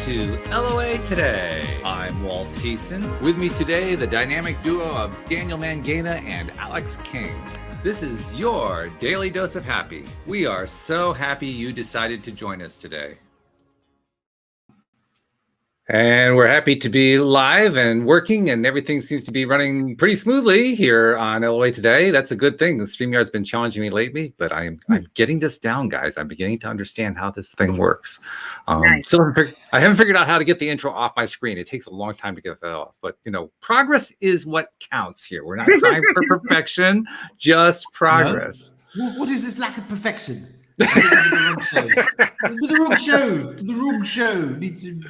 to LOA Today. I'm Walt Thiessen. With me today, the dynamic duo of Daniel Mangana and Alyx King. This is your Daily Dose of Happy. We are so happy you decided to join us today. And we're happy to be live and working, and everything seems to be running pretty smoothly here on LOA Today. That's a good thing. The StreamYard's been challenging me lately, but I'm getting this down, guys. I'm beginning to understand how this thing works. Nice. So I haven't figured out how to get the intro off my screen. It takes a long time to get that off, but progress is what counts here. We're not trying for perfection, just progress. No? What is this lack of perfection? The wrong show needs to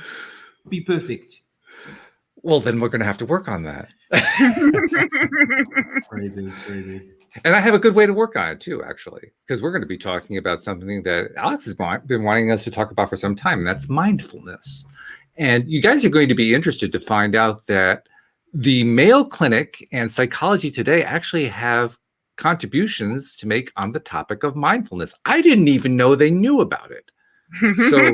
be perfect. Well, then we're going to have to work on that. Crazy. And I have a good way to work on it too, actually, because we're going to be talking about something that Alyx has been wanting us to talk about for some time, and that's mindfulness. And you guys are going to be interested to find out that the Mayo Clinic and Psychology Today actually have contributions to make on the topic of mindfulness. I didn't even know they knew about it. So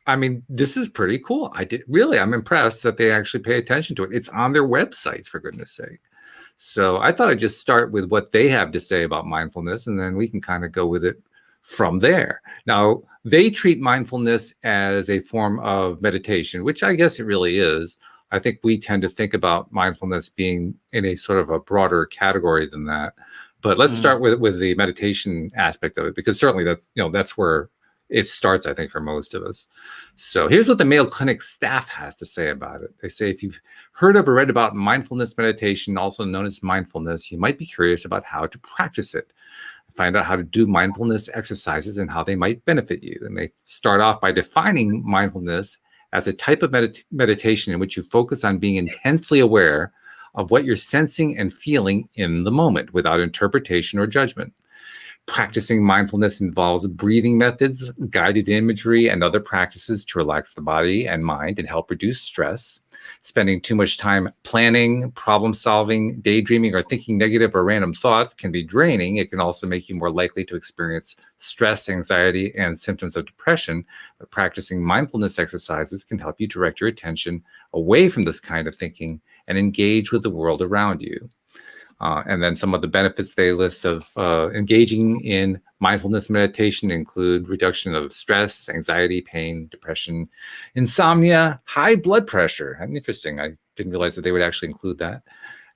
I mean, this is pretty cool. I'm impressed that they actually pay attention to it. It's on their websites, for goodness sake. So I thought I'd just start with what they have to say about mindfulness, and then we can kind of go with it from there. Now, they treat mindfulness as a form of meditation, which I guess it really is. I think we tend to think about mindfulness being in a sort of a broader category than that. But let's start with the meditation aspect of it, because certainly that's where it starts, I think, for most of us. So here's what the Mayo Clinic staff has to say about it. They say, if you've heard of or read about mindfulness meditation, also known as mindfulness, you might be curious about how to practice it. Find out how to do mindfulness exercises and how they might benefit you. And they start off by defining mindfulness as a type of meditation in which you focus on being intensely aware of what you're sensing and feeling in the moment without interpretation or judgment. Practicing mindfulness involves breathing methods, guided imagery, and other practices to relax the body and mind and help reduce stress. Spending too much time planning, problem solving, daydreaming, or thinking negative or random thoughts can be draining. It can also make you more likely to experience stress, anxiety, and symptoms of depression. But practicing mindfulness exercises can help you direct your attention away from this kind of thinking and engage with the world around you. And then some of the benefits they list of engaging in mindfulness meditation include reduction of stress, anxiety, pain, depression, insomnia, high blood pressure. And interesting, I didn't realize that they would actually include that.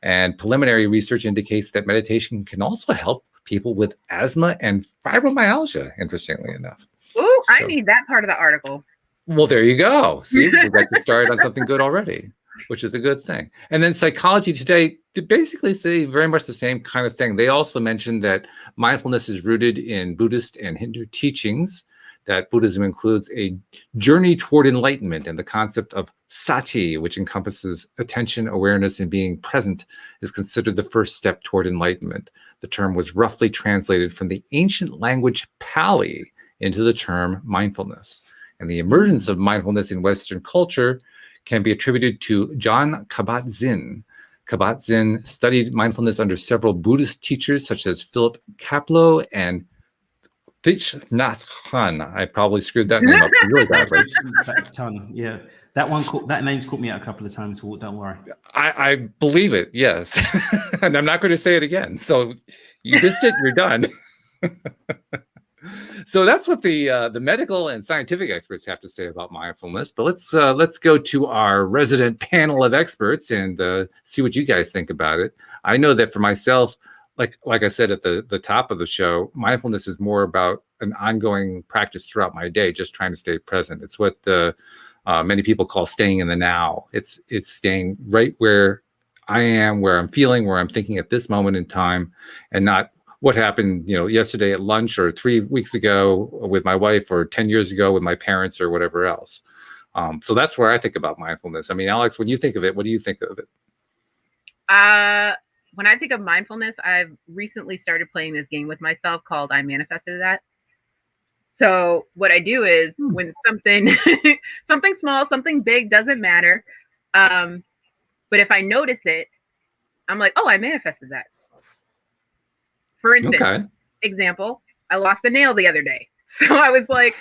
And preliminary research indicates that meditation can also help people with asthma and fibromyalgia, interestingly enough. Ooh, I need that part of the article. Well, there you go. See, we got to start on something good already, which is a good thing. And then Psychology Today, they basically say very much the same kind of thing. They also mentioned that mindfulness is rooted in Buddhist and Hindu teachings, that Buddhism includes a journey toward enlightenment, and the concept of sati, which encompasses attention, awareness, and being present, is considered the first step toward enlightenment. The term was roughly translated from the ancient language Pali into the term mindfulness. And the emergence of mindfulness in Western culture can be attributed to John Kabat-Zinn. Kabat-Zinn studied mindfulness under several Buddhist teachers such as Philip Kapleau and Thich Nhat Hanh. I probably screwed that name up really badly. Yeah, that name's caught me out a couple of times. Walt, don't worry. I believe it. Yes, and I'm not going to say it again. So you missed it. You're done. So that's what the medical and scientific experts have to say about mindfulness. But let's go to our resident panel of experts and see what you guys think about it. I know that for myself, like I said at the top of the show, mindfulness is more about an ongoing practice throughout my day, just trying to stay present. It's what many people call staying in the now. It's staying right where I am, where I'm feeling, where I'm thinking at this moment in time, and not what happened, yesterday at lunch, or 3 weeks ago with my wife, or 10 years ago with my parents, or whatever else. So that's where I think about mindfulness. I mean, Alyx, when you think of it, what do you think of it? When I think of mindfulness, I've recently started playing this game with myself called I Manifested That. So what I do is when something small, something big, doesn't matter. But if I notice it, I'm like, oh, I manifested that. For instance, example, I lost a nail the other day. So I was like,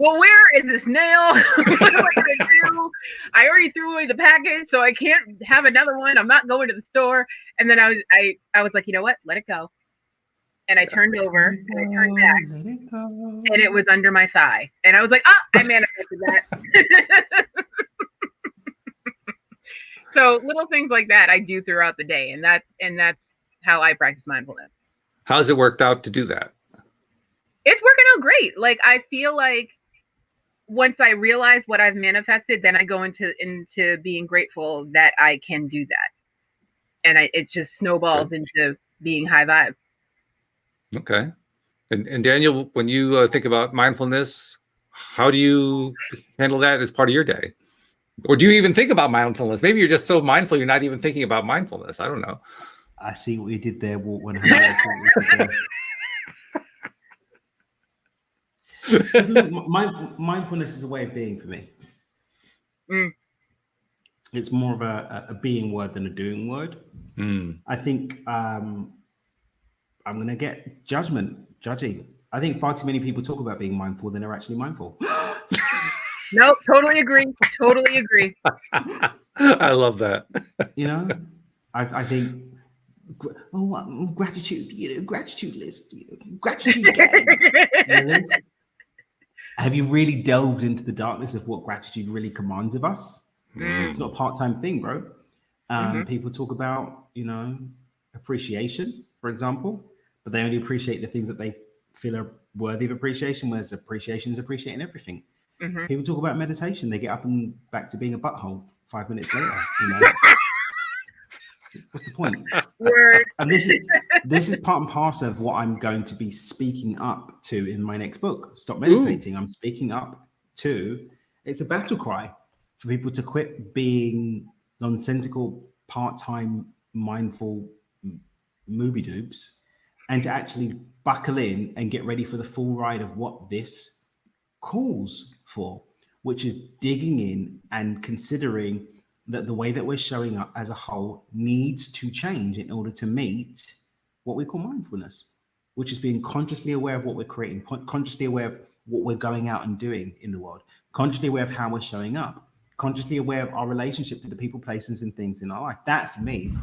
well, where is this nail? What am I going to do? I already threw away the package, so I can't have another one. I'm not going to the store. And then I was like, you know what? Let it go. And I turned over and I turned back, Let it go. and it was under my thigh. And I was like, I manifested that. So little things like that I do throughout the day, and that's how I practice mindfulness. How's it worked out to do that? It's working out great. Like, I feel like once I realize what I've manifested, then I go into being grateful that I can do that, and it just snowballs into being high vibe. Okay. And Daniel, when you think about mindfulness, how do you handle that as part of your day? Or do you even think about mindfulness? Maybe you're just so mindful you're not even thinking about mindfulness. I don't know. I see what you did there, Walt. When mindfulness is a way of being for me. It's more of a being word than a doing word. I think I'm going to get judging. I think far too many people talk about being mindful than are actually mindful. Nope, totally agree. Totally agree. I love that. You know, I think, gratitude, gratitude list, gratitude gang. Really? Have you really delved into the darkness of what gratitude really commands of us? It's not a part-time thing, bro. People talk about, appreciation, for example, but they only appreciate the things that they feel are worthy of appreciation, whereas appreciation is appreciating everything. People talk about meditation. They get up and back to being a butthole 5 minutes later. What's the point? Word. And this is part and parcel of what I'm going to be speaking up to in my next book. Stop meditating. I'm speaking up to. It's a battle cry for people to quit being nonsensical, part-time, mindful movie dupes, and to actually buckle in and get ready for the full ride of what this calls for, which is digging in and considering that the way that we're showing up as a whole needs to change in order to meet what we call mindfulness, which is being consciously aware of what we're creating, consciously aware of what we're going out and doing in the world, consciously aware of how we're showing up, consciously aware of our relationship to the people, places, and things in our life. That, for me,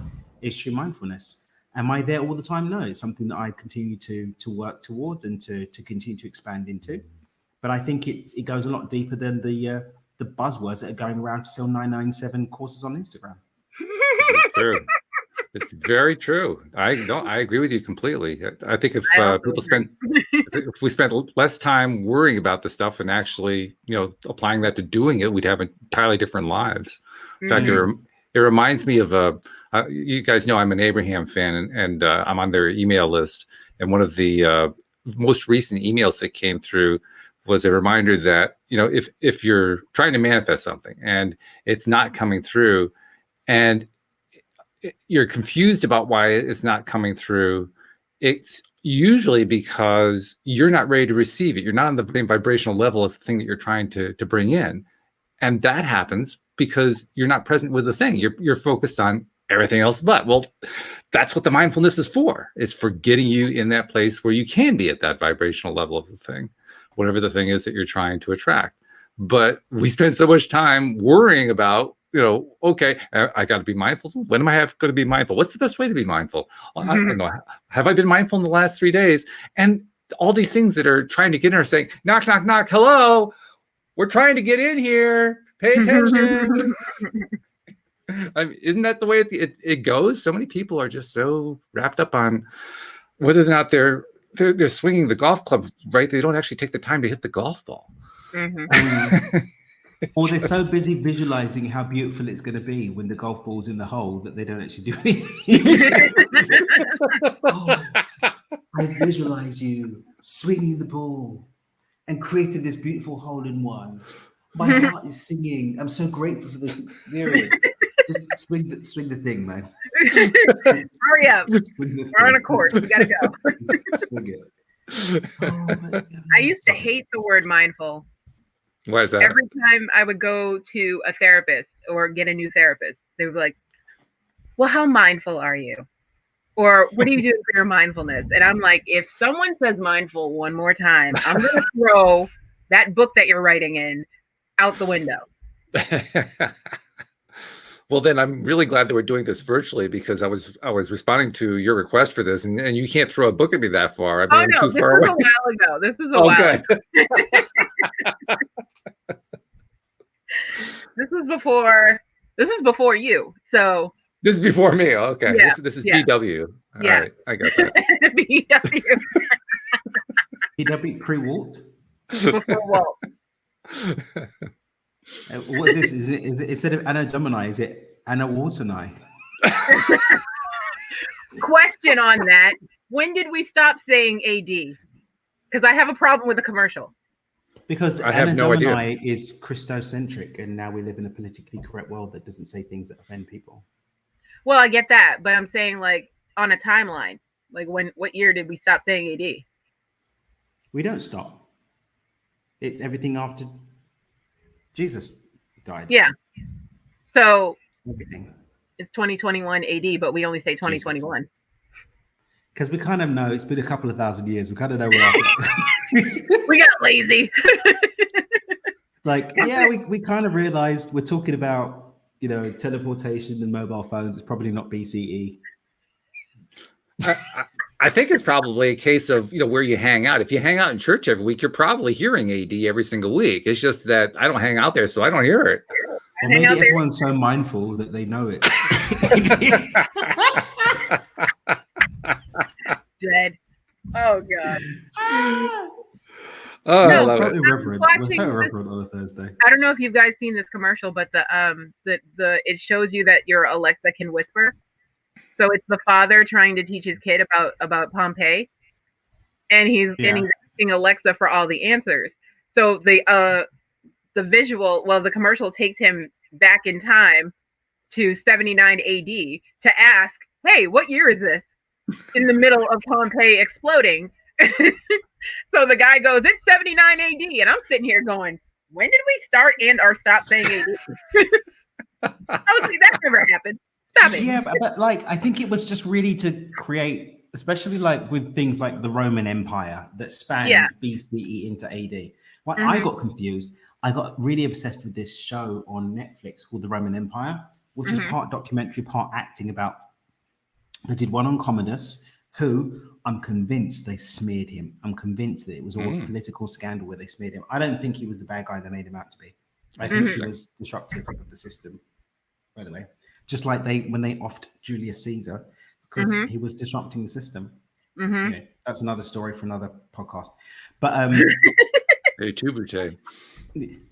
is true mindfulness. Am I there all the time? No, it's something that I continue to work towards and to continue to expand into. But I think it goes a lot deeper than the buzzwords that are going around to sell 997 courses on Instagram. It's true. It's very true. I agree with you completely. I think if we spent less time worrying about the stuff and actually, applying that to doing it, we'd have entirely different lives. In fact, it reminds me of you guys know I'm an Abraham fan, and I'm on their email list. And one of the most recent emails that came through was a reminder that, if you're trying to manifest something and it's not coming through, and you're confused about why it's not coming through, it's usually because you're not ready to receive it. You're not on the same vibrational level as the thing that you're trying to bring in. And that happens because you're not present with the thing. You're focused on everything else but. Well, that's what the mindfulness is for. It's for getting you in that place where you can be at that vibrational level of the thing, whatever the thing is that you're trying to attract. But we spend so much time worrying about, okay, I got to be mindful. When am I going to be mindful? What's the best way to be mindful? I don't know. Have I been mindful in the last 3 days? And all these things that are trying to get in are saying, knock, knock, knock. Hello, we're trying to get in here. Pay attention. Isn't that the way it goes? So many people are just so wrapped up on whether or not they're swinging the golf club right. They don't actually take the time to hit the golf ball. Or they're so busy visualizing how beautiful it's going to be when the golf ball's in the hole that they don't actually do anything. I visualize you swinging the ball and creating this beautiful hole in one. My heart is singing. I'm so grateful for this experience. Just swing the thing, man. Hurry up. We're on a course. We gotta go. Swing it. I used to hate the word mindful. Why is that? Every time I would go to a therapist or get a new therapist, they would be like, well, how mindful are you? Or what are you doing for your mindfulness? And I'm like, if someone says mindful one more time, I'm going to throw that book that you're writing in out the window. Well, then I'm really glad that we're doing this virtually, because I was responding to your request for this, and you can't throw a book at me that far. I mean, I'm too far away. This was a while ago. This is a while good. ago. This was before you. So This is before me. Okay. Yeah, This is yeah. BW. All Yeah. right. I got that. BW PW pre-Walt. before Walt. What is this? Is it instead of Anno Domini, is it Anno Waterni? Question on that. When did we stop saying AD? Because I have a problem with the commercial. Because I have Anno no idea. Domini is Christocentric, and now we live in a politically correct world that doesn't say things that offend people. Well, I get that, but I'm saying like on a timeline. Like what year did we stop saying AD? We don't stop. It's everything after Jesus died. Yeah. So Everything. it's 2021 AD, but we only say 2021. Because we kind of know it's been a couple of thousand years. We kind of know we're after. We got lazy. Like, yeah, we kind of realized we're talking about, teleportation and mobile phones. It's probably not BCE. I think it's probably a case of, where you hang out. If you hang out in church every week, you're probably hearing AD every single week. It's just that I don't hang out there, so I don't hear it. Or maybe everyone's so mindful that they know it. Dead. Oh God. Oh, No, I love so it. irreverent. We're Watching so irreverent on a Thursday. I don't know if you guys seen this commercial, but the it shows you that your Alexa can whisper. So it's the father trying to teach his kid about Pompeii, and he's asking Alexa for all the answers. So the commercial takes him back in time to 79 AD to ask, "Hey, what year is this?" In the middle of Pompeii exploding. So the guy goes, "It's 79 AD," and I'm sitting here going, "When did we start or stop saying AD?" I would say that never happened. Stop it. Yeah, but like I think it was just really to create, especially like with things like the Roman Empire that spanned BCE into AD. Well, I got confused. I got really obsessed with this show on Netflix called The Roman Empire, which is part documentary, part acting about. They did one on Commodus, who I'm convinced they smeared him. I'm convinced that it was all a political scandal where they smeared him. I don't think he was the bad guy they made him out to be. I think he was disruptive of the system, by the way. Just like when they offed Julius Caesar, because he was disrupting the system. Anyway, that's another story for another podcast. But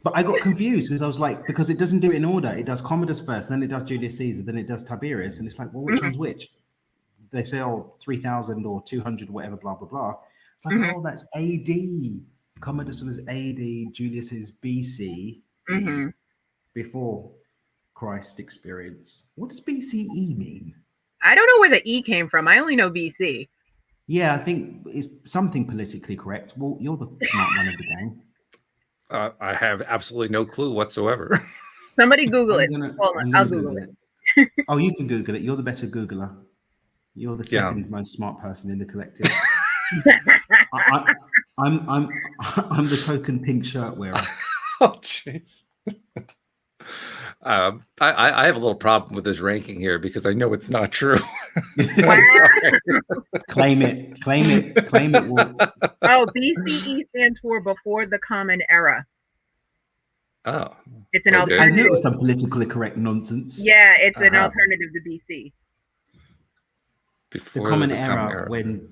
but I got confused because I was like, because it doesn't do it in order. It does Commodus first, then it does Julius Caesar, then it does Tiberius, and it's like, well, which one's which? They say, 3,000 or 200, whatever, blah, blah, blah. It's like, oh, that's AD. Commodus was AD, Julius is BC, before Christ experience. What does BCE mean? I don't know where the E came from. I only know BC. Yeah, I think it's something politically correct. Well, you're the smart one of the gang. I have absolutely no clue whatsoever. Somebody Google it. Hold on, I'll Google it. Oh, you can Google it. You're the better Googler. You're the second most smart person in the collective. I'm the token pink shirt wearer. Oh, jeez. I have a little problem with this ranking here because I know it's not true. Claim it. Walt. Oh, BCE stands for before the Common Era. Oh, it's an alternative. I knew it was some politically correct nonsense. Yeah, it's an alternative to BC. Before the Common Era, when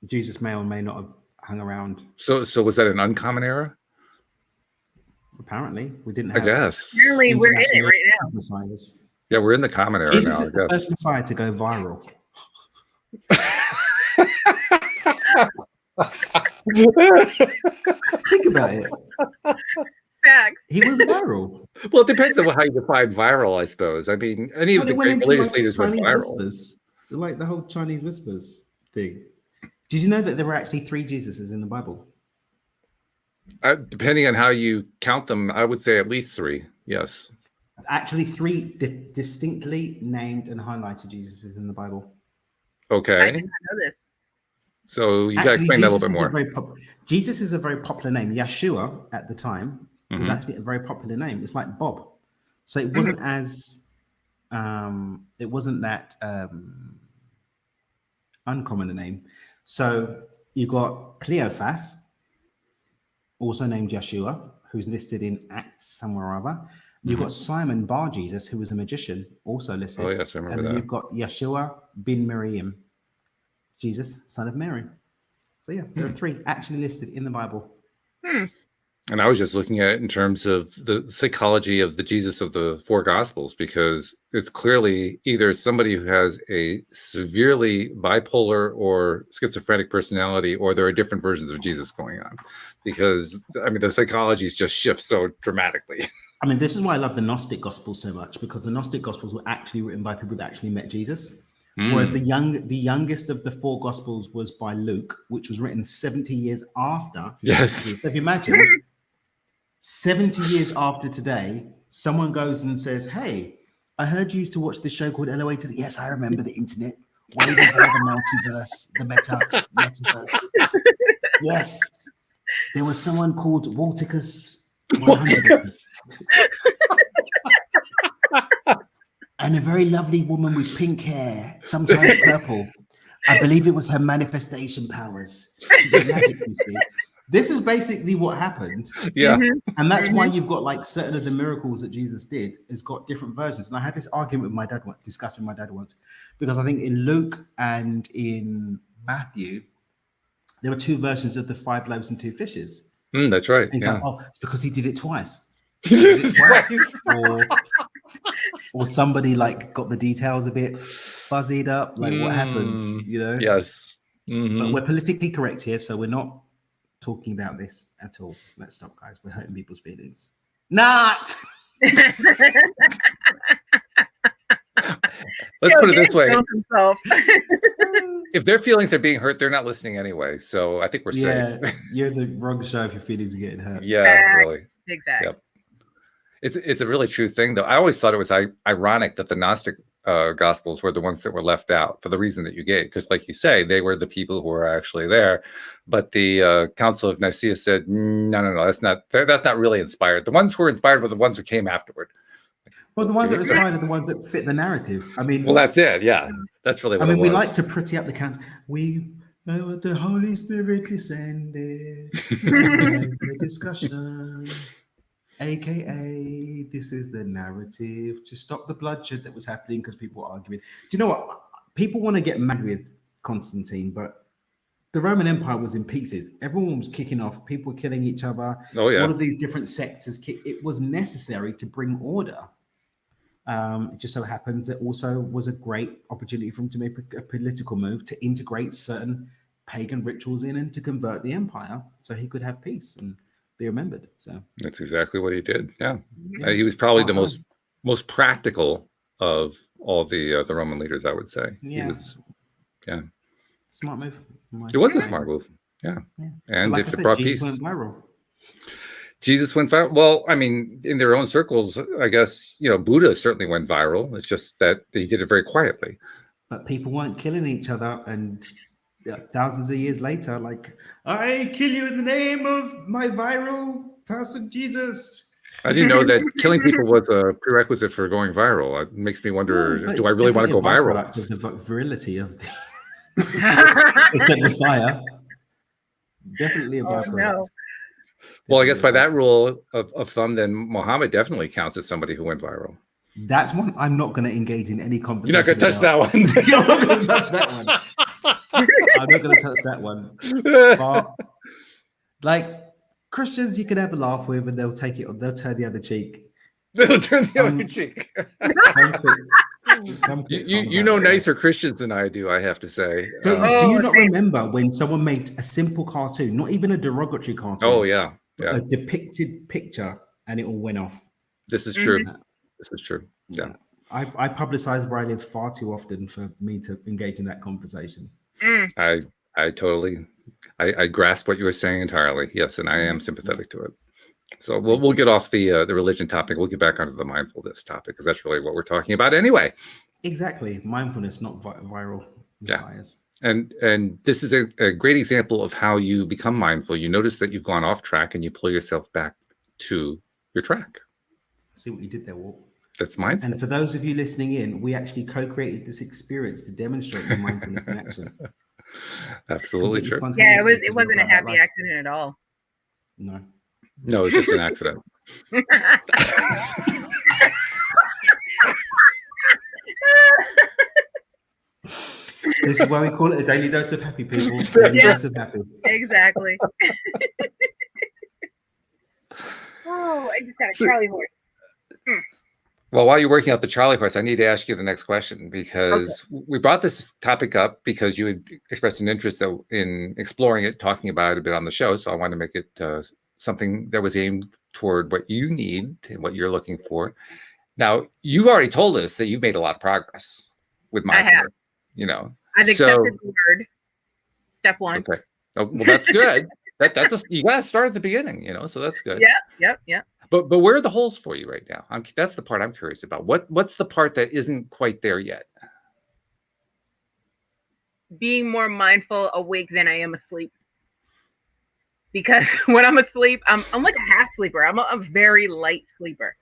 Jesus may or may not have hung around. So was that an uncommon era? Apparently, we didn't have. I guess. Apparently, we're in it right now. Messiahs. Yeah, we're in the common era Jesus now. is the first Messiah to go viral. Think about it. Facts. He went viral. Well, it depends on how you define viral, I suppose. I mean, any of the great religious leaders went viral. Whispers, like the whole Chinese whispers thing. Did you know that there were actually 3 Jesuses in the Bible? Depending on how you count them, I would say at least 3. Yes. Actually, 3 distinctly named and highlighted Jesuses in the Bible. Okay. I did not know this. So you got to explain that a little bit more. Jesus is a very popular name. Yeshua at the time was Mhm. actually a very popular name. It's like Bob. So it wasn't it wasn't that uncommon a name. So you got Cleophas, also named Yeshua, who's listed in Acts somewhere or other. You've got Simon Bar Jesus, who was a magician, also listed. Oh, yes, I And remember then that. you've got Yeshua bin Miriam, Jesus, son of Mary. So yeah, there are three actually listed in the Bible. And I was just looking at it in terms of the psychology of the Jesus of the four Gospels, because it's clearly either somebody who has a severely bipolar or schizophrenic personality, or there are different versions of Jesus going on. Because, I mean, the psychologies just shift so dramatically. I mean, this is why I love the Gnostic Gospels so much, because the Gnostic Gospels were actually written by people that actually met Jesus. Whereas the youngest of the four Gospels was by Luke, which was written 70 years after. Yes. So if you imagine, 70 years after today, someone goes and says, "Hey, I heard you used to watch this show called LOA to the..." Yes, I remember the internet. Way before the multiverse, the metaverse. Yes, there was someone called Walticus 100. And a very lovely woman with pink hair, sometimes purple. I believe it was her manifestation powers. She did magic, you see. This is basically what happened. Yeah. And that's why you've got like certain of the miracles that Jesus did has got different versions. And I had this argument with my dad, discussion with my dad once, because I think in Luke and in Matthew, there were two versions of the 5 loaves and 2 fishes. That's right. And he's Yeah. like, oh, it's because he did it twice. He did it twice. Or somebody like got the details a bit fuzzied up, like what happened, you know? Yes. But we're politically correct here, so we're not talking about this at all. Let's stop, guys. We're hurting people's feelings. Not. Let's put it this way. If their feelings are being hurt, they're not listening anyway. So I think we're safe. You're the wrong show if your feelings are getting hurt. Yeah, really. Exactly. Yep. It's a really true thing, though. I always thought it was ironic that the Gnostic Gospels were the ones that were left out for the reason that you gave, because, like you say, they were the people who were actually there. But the Council of Nicaea said, no, that's not really inspired. The ones who were inspired were the ones who came afterward. Well, the ones that were inspired are the ones that fit the narrative. I mean, well, that's it. Yeah, that's really what I mean, it was. we like to pretty up the council. We know the Holy Spirit descended. The discussion. AKA, this is the narrative to stop the bloodshed that was happening because people were arguing. Do you know what? People want to get mad with Constantine, but the Roman Empire was in pieces. Everyone was kicking off. People were killing each other. Oh, yeah. All of these different sects. It was necessary to bring order. It just so happens that also was a great opportunity for him to make a political move to integrate certain pagan rituals in and to convert the empire so he could have peace and be remembered. So that's exactly what he did. Yeah, he was probably the most practical of all the Roman leaders, I would say. Yeah. He was, smart move. It was a smart move. Yeah. And like if I it brought Jesus peace. went viral. Jesus went viral. Well, I mean, in their own circles, I guess, Buddha certainly went viral. It's just that he did it very quietly. But people weren't killing each other, and thousands of years later, like, I kill you in the name of my viral person, Jesus. I didn't know that killing people was a prerequisite for going viral. It makes me wonder, do I really want to go viral? Of the virility of the said Messiah. Definitely a byproduct. No. Well, I guess by that rule of thumb, then Muhammad definitely counts as somebody who went viral. That's one I'm not going to engage in any conversation. You're not going to touch that one. I'm not going to touch that one. I'm not going to touch that one. But like Christians, you can have a laugh with, and they'll take it. They'll turn the other cheek. They'll turn the other cheek. You know nicer Christians than I do, I have to say. Do you not remember when someone made a simple cartoon, not even a derogatory cartoon? Oh yeah. A depicted picture, and it all went off. This is true. This is true. Yeah. I publicize where I live far too often for me to engage in that conversation. I totally I grasp what you were saying entirely. Yes, and I am sympathetic to it. So we'll get off the religion topic. We'll get back onto the mindfulness topic, because that's really what we're talking about anyway. Exactly. Mindfulness, not viral. Yeah. Desires. And this is a great example of how you become mindful. You notice that you've gone off track and you pull yourself back to your track. See what you did there, Walt. That's mindful. And for those of you listening in, we actually co-created this experience to demonstrate the mindfulness in action. Absolutely true. Yeah, it wasn't a happy accident at all. No. No, it's just an accident. This is why we call it a daily dose of happy, people. Daily dose of happy. Exactly. Oh, I just got a Charlie horse. Well, while you're working out the Charlie horse, I need to ask you the next question, because we brought this topic up because you had expressed an interest in exploring it, talking about it a bit on the show. So I wanted to make it something that was aimed toward what you need and what you're looking for. Now, you've already told us that you've made a lot of progress with mindfulness. You know, I've accepted the word. Step one. Okay. Oh, well, that's good. You got to start at the beginning, you know, so that's good. Yep. But where are the holes for you right now? That's the part I'm curious about. What's the part that isn't quite there yet? Being more mindful awake than I am asleep. Because when I'm asleep, I'm like a half sleeper. I'm a very light sleeper.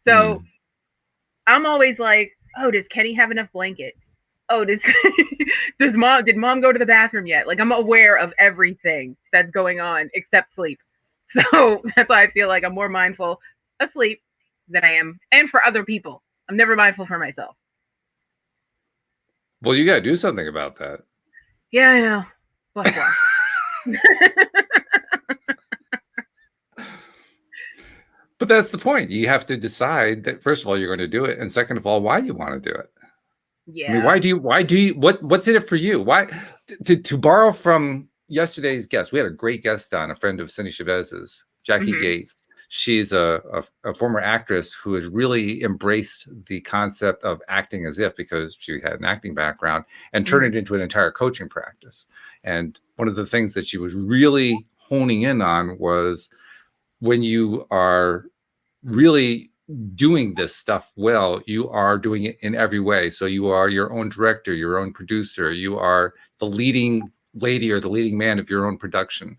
So I'm always like, oh, does Kenny have enough blanket? Oh, did mom go to the bathroom yet? Like, I'm aware of everything that's going on except sleep. So that's why I feel like I'm more mindful asleep than I am, and for other people. I'm never mindful for myself. Well, you got to do something about that. Yeah, I know. But But that's the point. You have to decide that, first of all, you're going to do it, and second of all, why you want to do it. Yeah. I mean, why do you, what's in it for you? Why, to borrow from yesterday's guest, we had a great guest on, a friend of Cindy Chavez's, Jackie Gates. She's a former actress who has really embraced the concept of acting as if, because she had an acting background, and turned it into an entire coaching practice. And one of the things that she was really honing in on was, when you are really doing this stuff well, you are doing it in every way. So you are your own director, your own producer, you are the leading lady or the leading man of your own production.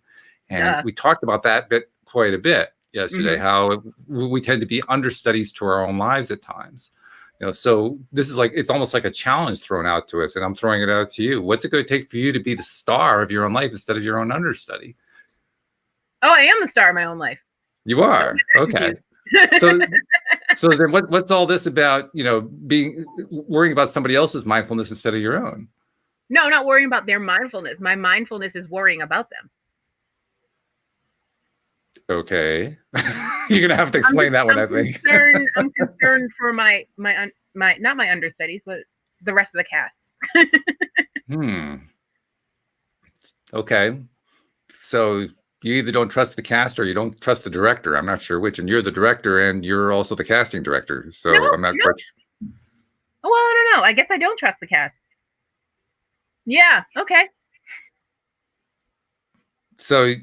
And we talked about that quite a bit yesterday, how we tend to be understudies to our own lives at times. You know, so this is like, it's almost like a challenge thrown out to us, and I'm throwing it out to you. What's it going to take for you to be the star of your own life instead of your own understudy? Oh, I am the star of my own life. You are? Okay. So then what's all this about, you know, worrying about somebody else's mindfulness instead of your own? No, not worrying about their mindfulness. My mindfulness is worrying about them. Okay. You're gonna have to explain that one, I think. I'm concerned for my not my understudies, but the rest of the cast. Okay. So you either don't trust the cast or you don't trust the director. I'm not sure which. And you're the director and you're also the casting director. So I'm not quite sure. Well, I don't know. I guess I don't trust the cast. Yeah. Okay. So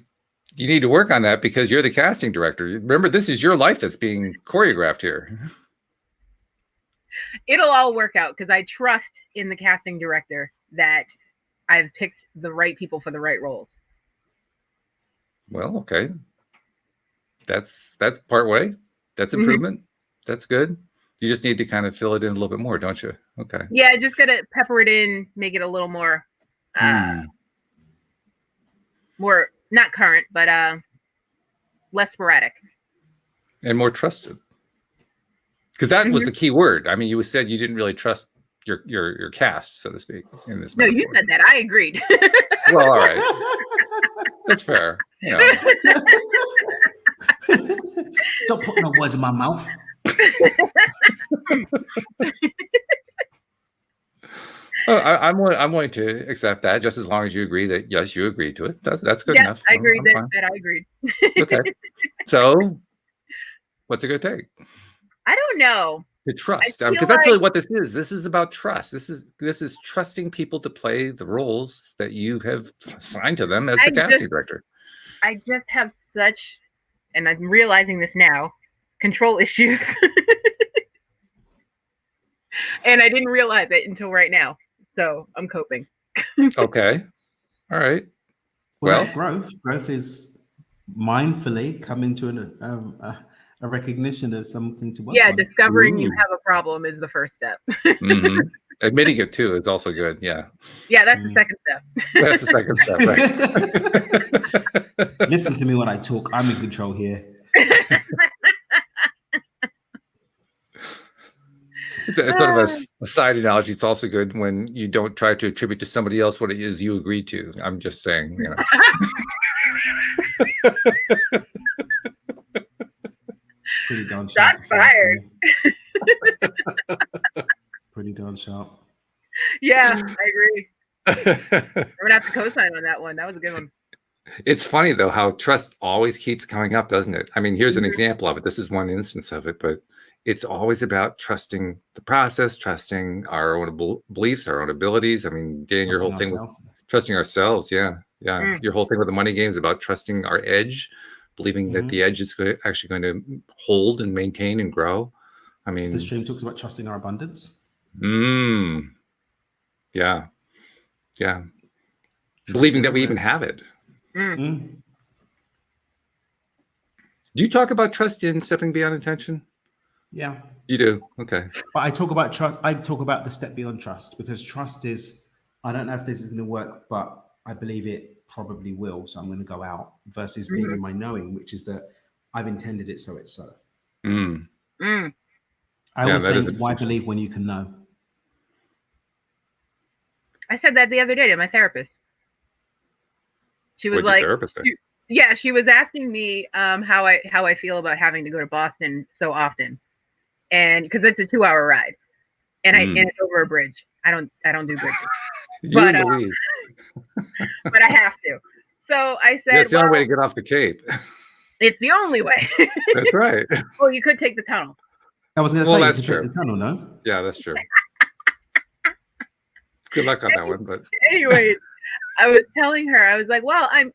you need to work on that, because you're the casting director. Remember, this is your life that's being choreographed here. It'll all work out, because I trust in the casting director that I've picked the right people for the right roles. Well, okay. That's part way. That's improvement. That's good. You just need to kind of fill it in a little bit more, don't you? Okay. Yeah, I just gotta pepper it in, make it a little more more not current, but less sporadic. And more trusted. Because that was the key word. I mean, you said you didn't really trust your cast, so to speak, in this. No, metaphor. You said that. I agreed. Well, all right. That's fair. You know. Don't put no words in my mouth. Well, I'm willing to accept that, just as long as you agree that yes, you agreed to it. That's good enough. I agreed that I agreed. Okay. So, what's it going to take? I don't know. To trust, because that's really what this is. This is about trust. This is trusting people to play the roles that you have assigned to them as the casting director. I just have such, and I'm realizing this now, control issues. And I didn't realize it until right now. So I'm coping. Okay. All right. Well, Well, not growth is mindfully coming to a recognition of something to work Yeah, on. discovering you Ooh. have a problem is the first step. Admitting it too is also good. Yeah. Yeah, that's the second step. That's the second step, right? Listen to me when I talk. I'm in control here. It's sort of a side analogy. It's also good when you don't try to attribute to somebody else what it is you agreed to. I'm just saying, Pretty darn sharp. Shots fired. Pretty darn sharp. Yeah, I agree. I'm gonna have to co-sign on that one. That was a good one. It's funny though how trust always keeps coming up, doesn't it? I mean, here's an example of it. This is one instance of it, but it's always about trusting the process, trusting our own beliefs, our own abilities. I mean, Dan, your whole thing was trusting ourselves. Yeah. Your whole thing with the money game is about trusting our edge, believing that the edge is actually going to hold and maintain and grow. I mean, the stream talks about trusting our abundance. Yeah. Believing that we even have it. Do you talk about trust in Stepping Beyond Intention? Yeah. You do? Okay. But I talk about trust. I talk about the step beyond trust, because trust is, I don't know if this is going to work, but I believe it probably will. So I'm going to go out, versus being in my knowing, which is that I've intended it, so it's so. I always say, why believe when you can know? I said that the other day to my therapist. She was like, she was asking me how I feel about having to go to Boston so often, and because it's a 2-hour ride, and and it's over a bridge. I don't do bridges, but but I have to. So I said, it's the only way to get off the Cape. It's the only way. That's right. Well, you could take the tunnel. I was going to say, that's true. Take the tunnel, no? Yeah, that's true. Good luck on that one, but anyways. I was telling her, I was like, well, I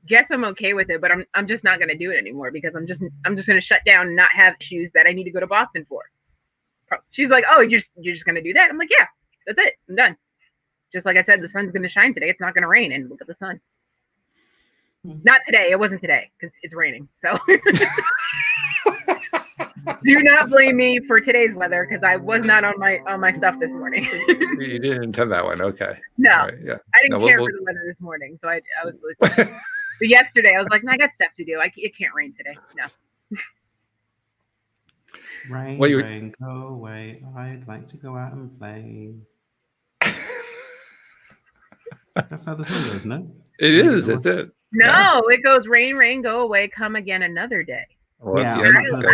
guess I'm okay with it, but I'm just not gonna do it anymore, because I'm just gonna shut down and not have issues that I need to go to Boston for. She's like, oh, you're just gonna do that? I'm like, yeah, that's it. I'm done. Just like I said, the sun's gonna shine today. It's not gonna rain, and look at the sun. Not today. It wasn't today because it's raining. So do not blame me for today's weather, because I was not on my stuff this morning. You didn't intend that one. Okay. No. Right, yeah. I didn't care for the weather this morning, so I was. But yesterday, I was like, I got stuff to do. It can't rain today. No. Rain, go away. I'd like to go out and play. That's how the song goes, no? It is. That's it. No, it goes rain, go away, come again another day. Well, I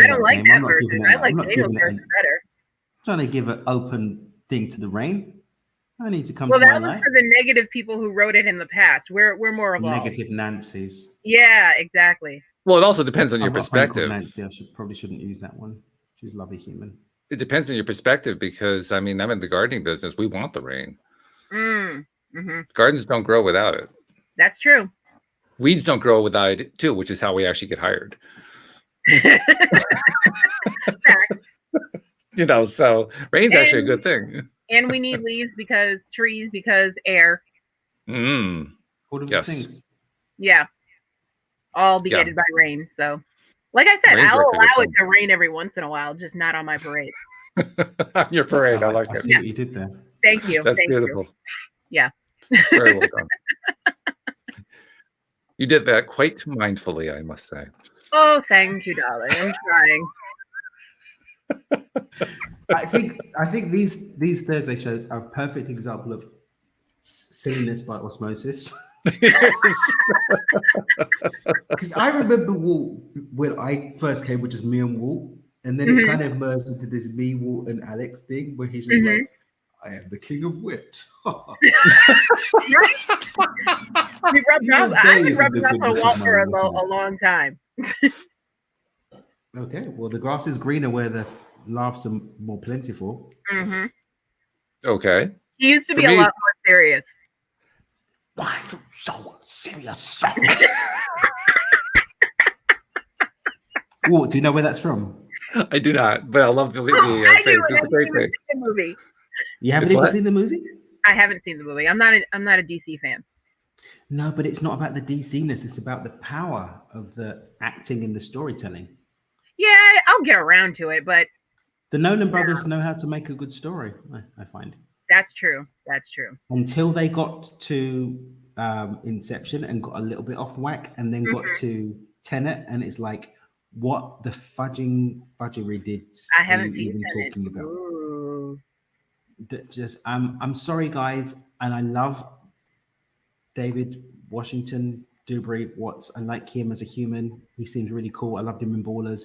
don't like that version. I like Daniel's version better. I'm trying to give an open thing to the rain. I need to come to my life. Well, that was life. for the negative people who wrote it in the past. We're more evolved. Negative Nancy's. Yeah, exactly. Well, it also depends on your perspective. Nancy. Probably shouldn't use that one. She's a lovely human. It depends on your perspective, because I mean, I'm in the gardening business. We want the rain. Gardens don't grow without it. That's true. Weeds don't grow without it too, which is how we actually get hired. So rain's actually a good thing. And we need leaves because trees, because air. All of the things. Yeah. All begetted by rain. So, like I said, I'll allow it to rain every once in a while, just not on my parade. Your parade, I like it. I see what you did there. Thank you. That's beautiful. Yeah. Very well done. You did that quite mindfully, I must say. Oh, thank you, darling. I'm trying. I think these Thursday shows are a perfect example of silliness by osmosis. Because I remember Walt, when I first came with just me and Walt, and then it kind of merged into this me, Walt, and Alyx thing, where he's just like, I am the king of wit. I've been rubbing up on Walt for a long time. Okay, well, the grass is greener where the laughs are more plentiful. Okay. He used to be a lot more serious. Why so serious? Walt, do you know where that's from? I do not, but I love the face. It's a great face. Movie. You haven't even seen the movie? I haven't seen the movie. I'm not a DC fan. No, but it's not about the DC-ness. It's about the power of the acting and the storytelling. Yeah, I'll get around to it, but the Nolan brothers know how to make a good story, I find. That's true. That's true. Until they got to Inception and got a little bit off whack, and then got to Tenet, and it's like, what the fudgery did I haven't seen even Tenet. talking about? Ooh. Just I'm sorry, guys, and I love David Washington Dubry Watts. I like him as a human. He seems really cool. I loved him in Ballers.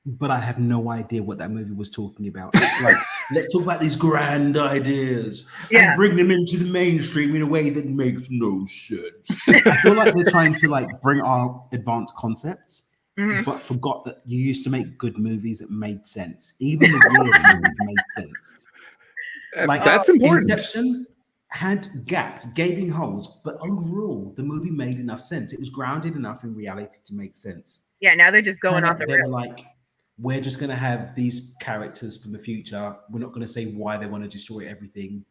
But I have no idea what that movie was talking about. It's like, let's talk about these grand ideas and bring them into the mainstream in a way that makes no sense. I feel like they're trying to like bring our advanced concepts, but forgot that you used to make good movies that made sense. Even the weird movies made sense. Like that's important. Inception had gaps, gaping holes, but overall, the movie made enough sense. It was grounded enough in reality to make sense. Yeah, now they're just going off the They rails. were like, we're just going to have these characters from the future. We're not going to say why they want to destroy everything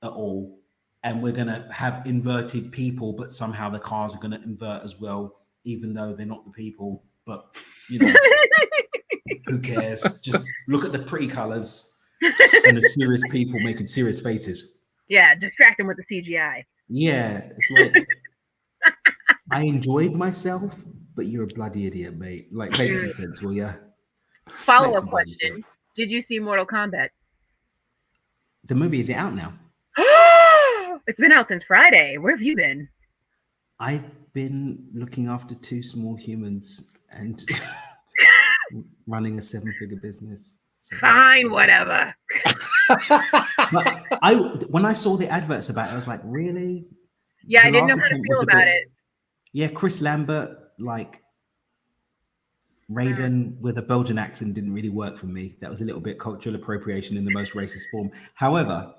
at all. And we're going to have inverted people, but somehow the cars are going to invert as well, even though they're not the people. But, you know, who cares? Just look at the pretty colors and the serious people making serious faces. Yeah, distract them with the CGI. Yeah, it's like, I enjoyed myself, but you're a bloody idiot, mate. Like, make some sense, will ya? Follow-up question. Did you see Mortal Kombat? The movie, is it out now? It's been out since Friday. Where have you been? I've been looking after two small humans and running a 7-figure business. So. Fine, whatever. When I saw the adverts about it, I was like, really? Yeah, I didn't know how to feel about it. Yeah, Chris Lambert, like Raiden with a Belgian accent didn't really work for me. That was a little bit cultural appropriation in the most racist form. However,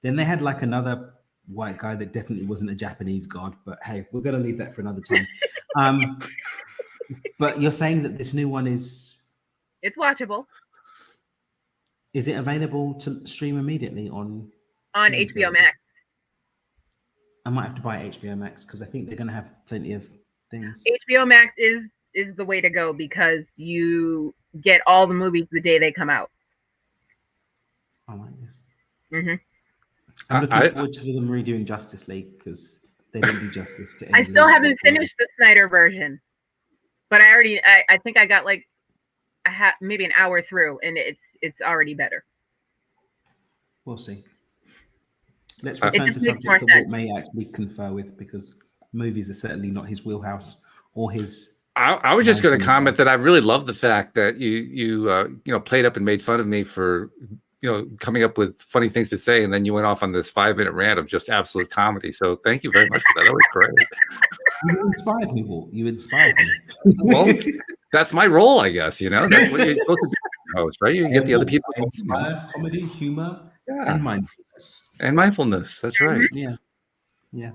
then they had like another white guy that definitely wasn't a Japanese god, but hey, we're going to leave that for another time. But you're saying that this new one is... It's watchable. Is it available to stream immediately on HBO Max? I might have to buy HBO Max because I think they're going to have plenty of things. HBO Max is the way to go because you get all the movies the day they come out. I like this. Mm-hmm. I'm looking forward to them redoing Justice League because they didn't do justice to any I still haven't finished the Snyder version, but I think I got like maybe an hour through, and it's already better. We'll see. Let's return to subjects of what may actually confer with, because movies are certainly not his wheelhouse or his... I was just going to comment that I really love the fact that you played up and made fun of me for coming up with funny things to say, and then you went off on this 5-minute rant of just absolute comedy. So thank you very much for that. That was great. You inspired me, Walt. You inspired me. Well, that's my role, I guess. That's what you're supposed to do, host, right? You get the other people. Inspire comedy, humor, and mindfulness. And mindfulness. That's right. Yeah.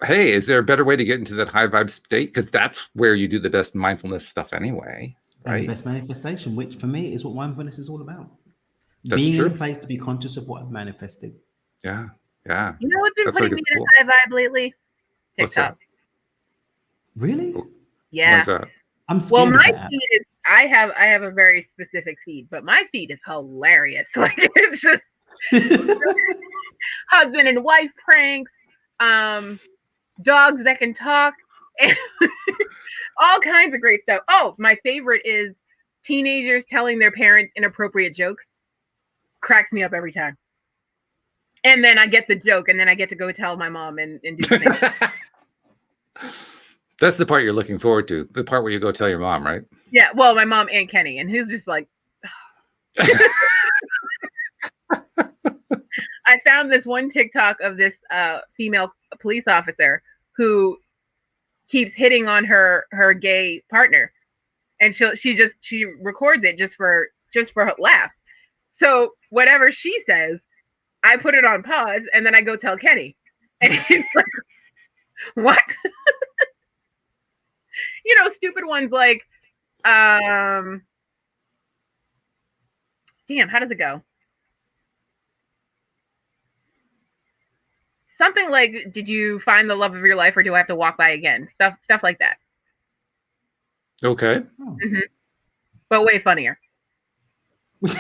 Hey, is there a better way to get into that high vibe state? Because that's where you do the best mindfulness stuff anyway, right? And the best manifestation, which for me is what mindfulness is all about. That's being true. in a place to be conscious of what I've manifested. Yeah. You know what's been putting me in a high vibe lately? TikTok. Really? Yeah. What's that? I'm scared. Well, my feed is... I have a very specific feed, but my feed is hilarious. Like, it's just husband and wife pranks, dogs that can talk, and all kinds of great stuff. Oh, my favorite is teenagers telling their parents inappropriate jokes. Cracks me up every time. And then I get the joke, and then I get to go tell my mom and do the thing. That's the part you're looking forward to. The part where you go tell your mom, right? Yeah, well, my mom and Kenny, and who's just like... I found this one TikTok of this female police officer who keeps hitting on her gay partner, and she records it just for laughs. So whatever she says, I put it on pause, and then I go tell Kenny, and he's like, "What?" Stupid ones like, damn, how does it go? something like, "Did you find the love of your life, or do I have to walk by again?" Stuff like that. Okay. Oh. Hmm. But way funnier. But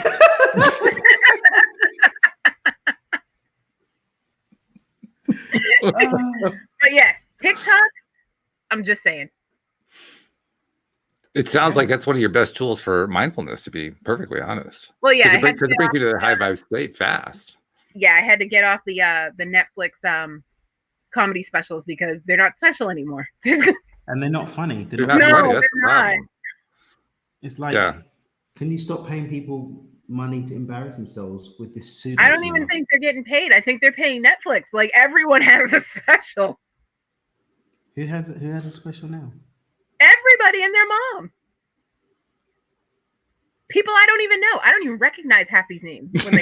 yes, TikTok. I'm just saying. It sounds like that's one of your best tools for mindfulness, to be perfectly honest. Well, yeah, I Because it brings you to the high vibe state fast. Yeah, I had to get off the Netflix comedy specials because they're not special anymore. And they're not funny. They're not funny. That's the problem. It's like, can you stop paying people money to embarrass themselves with this pseudo? I don't even think they're getting paid. I think they're paying Netflix. Like, everyone has a special. Who has a special now? Everybody and their mom. People I don't even know. I don't even recognize half these names. When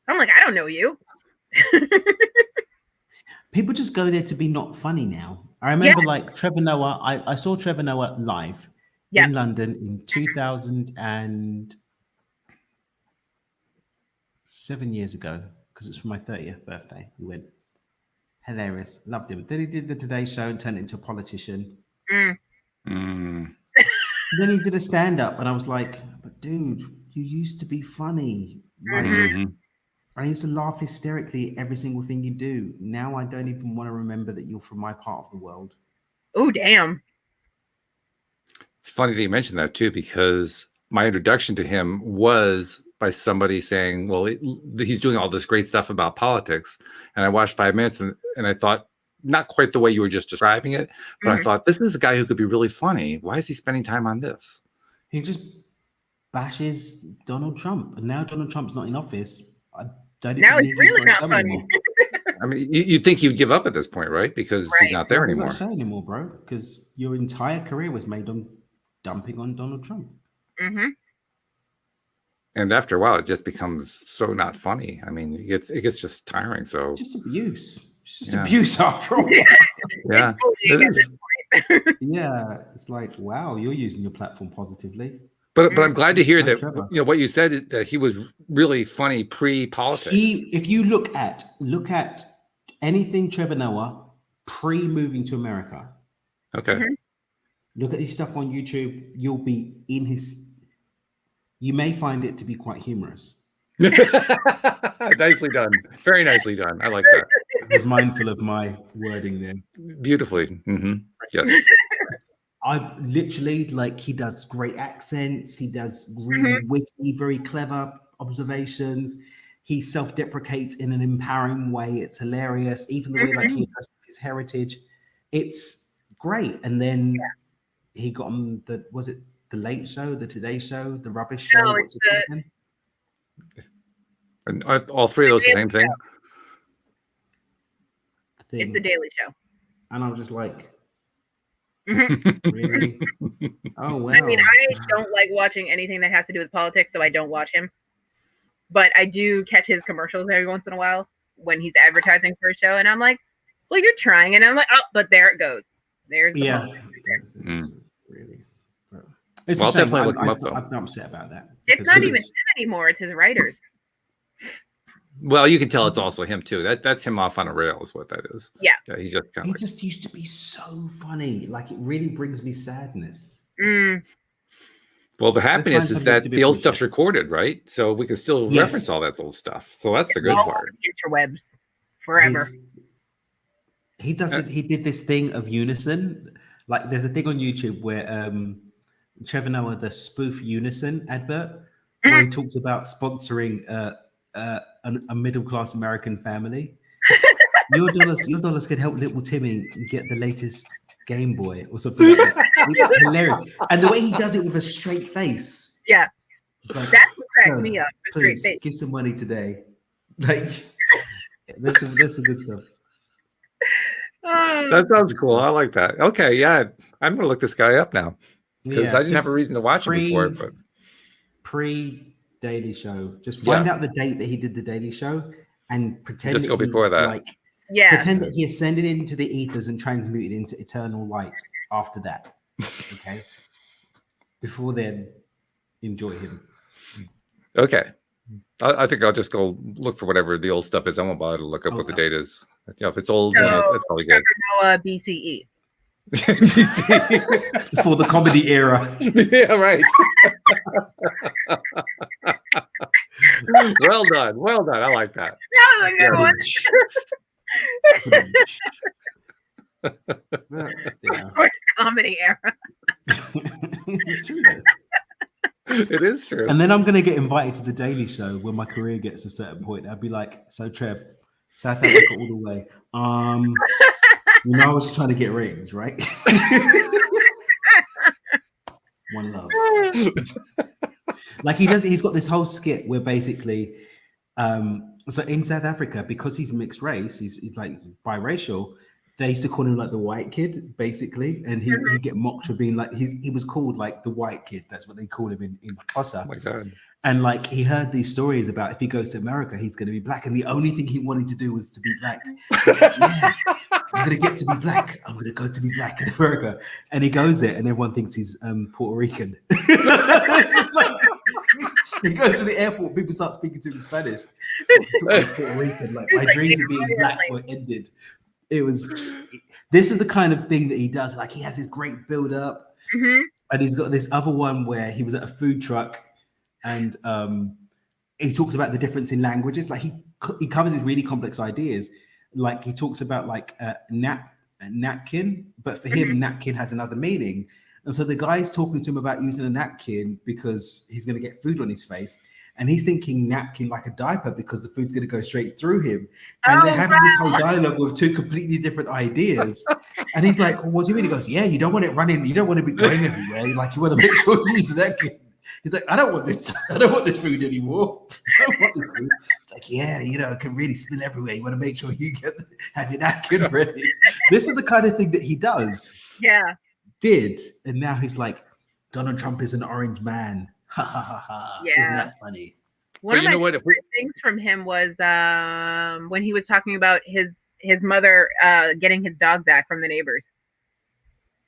I'm like, I don't know you. People just go there to be not funny now. I remember like Trevor Noah. I saw Trevor Noah live in London in 2007 years ago, because it's for my 30th birthday. We went. Hilarious. Loved him. Then he did the Today Show and turned into a politician. Then he did a stand-up, and I was like, but dude, you used to be funny. Like, I used to laugh hysterically at every single thing you do. Now I don't even want to remember that you're from my part of the world. Oh, damn. It's funny that you mentioned that too, because my introduction to him was by somebody saying, well, he's doing all this great stuff about politics. And I watched 5 minutes and I thought, not quite the way you were just describing it, but I thought, this is a guy who could be really funny. Why is he spending time on this? He just bashes Donald Trump. And now Donald Trump's not in office. I don't now it's really not funny. I mean, you'd think he'd give up at this point, right? Because he's not there anymore. Not anymore, bro. Because your entire career was made on dumping on Donald Trump. And after a while, it just becomes so not funny. I mean, it gets just tiring. So just abuse. It's just abuse after all. Yeah. Yeah, it's like, wow, you're using your platform positively. But I'm glad to hear that what you said, that he was really funny pre-politics. If you look at anything Trevor Noah pre-moving to America. Okay. Look at his stuff on YouTube. You'll be in his. You may find it to be quite humorous. Nicely done. Very nicely done. I like that. I was mindful of my wording there. Beautifully. Yes. I've literally, like, he does great accents. He does really witty, very clever observations. He self-deprecates in an empowering way. It's hilarious. Even the way like he addresses his heritage, it's great. And then he got on the Late Show, the Today Show, the Rubbish Show. No, what's it called? And all three of those the same thing. It's the Daily Show. And I was just like, really? Oh wow. I mean, I don't like watching anything that has to do with politics, so I don't watch him. But I do catch his commercials every once in a while when he's advertising for a show, and I'm like, well, you're trying, and I'm like, oh, but there it goes. There's the really. It's well, I'll definitely look him up though. I'm not upset about that. It's not even him anymore, it's his writers. Well, you can tell it's also him too. That's him off on a rail is what that is. Yeah. He's just kind of just used to be so funny. Like, it really brings me sadness. Well, the happiness is that the old stuff's recorded, right? So we can still reference all that old stuff. So that's the good part. Interwebs forever. He does this. He did this thing of unison. Like, there's a thing on YouTube where Trevor Noah, the spoof Unison advert, where he talks about sponsoring a middle-class American family. Your dollars could help little Timmy get the latest Game Boy or something like that. It's hilarious. And the way he does it with a straight face. Yeah. Like, that's what cracks me up. Please give some money today. Like, there's some good stuff. That sounds cool. I like that. Okay, yeah. I'm gonna look this guy up now. Because I didn't have a reason to watch him before. But pre-Daily Show. Just find out the date that he did the Daily Show and pretend just go before that. Like, pretend that he ascended into the ethers and transmuted into eternal light after that. Okay. Before then, enjoy him. Okay. I think I'll just go look for whatever the old stuff is. I won't bother to look up what the date is. If it's old, then that's probably good. Noah BCE. For the comedy era. Yeah, right. Well done. Well done. I like that. That was a good one. Yeah. For the comedy era. It's true. It is true. And then I'm going to get invited to the Daily Show when my career gets a certain point. I'd be like, so Trev, South Africa all the way. I was just trying to get ratings, right? One love. Like he's got this whole skit where basically, so in South Africa, because he's mixed race, he's like biracial, they used to call him like the white kid, basically, and he'd get mocked for being like he was called like the white kid. That's what they call him in Xhosa. Oh my God. And like he heard these stories about if he goes to America, he's going to be black, and the only thing he wanted to do was to be black. Like, yeah, I'm going to get to be black. I'm going to go to be black in America, and he goes there, and everyone thinks he's Puerto Rican. It's just like, he goes to the airport, people start speaking to him in Spanish. Puerto Rican, like my dreams of being black were ended. This is the kind of thing that he does. Like he has this great build up, and he's got this other one where he was at a food truck, and he talks about the difference in languages. Like he covers these really complex ideas. Like he talks about like napkin, but for him, napkin has another meaning. And so the guy's talking to him about using a napkin because he's going to get food on his face. And he's thinking napkin like a diaper because the food's going to go straight through him. And they're having this whole dialogue with two completely different ideas. And he's like, well, what do you mean? He goes, yeah, you don't want it running. You don't want to be going everywhere. Like, you want to make sure you use a napkin. He's like, I don't want this food anymore. I don't want this food. It's like, yeah, it can really spill everywhere. You want to make sure you have your napkin ready. This is the kind of thing that he does. Yeah. Did. And now he's like, Donald Trump is an orange man. Ha ha ha ha. Yeah. Isn't that funny? One of my favorite things from him was when he was talking about his mother getting his dog back from the neighbors.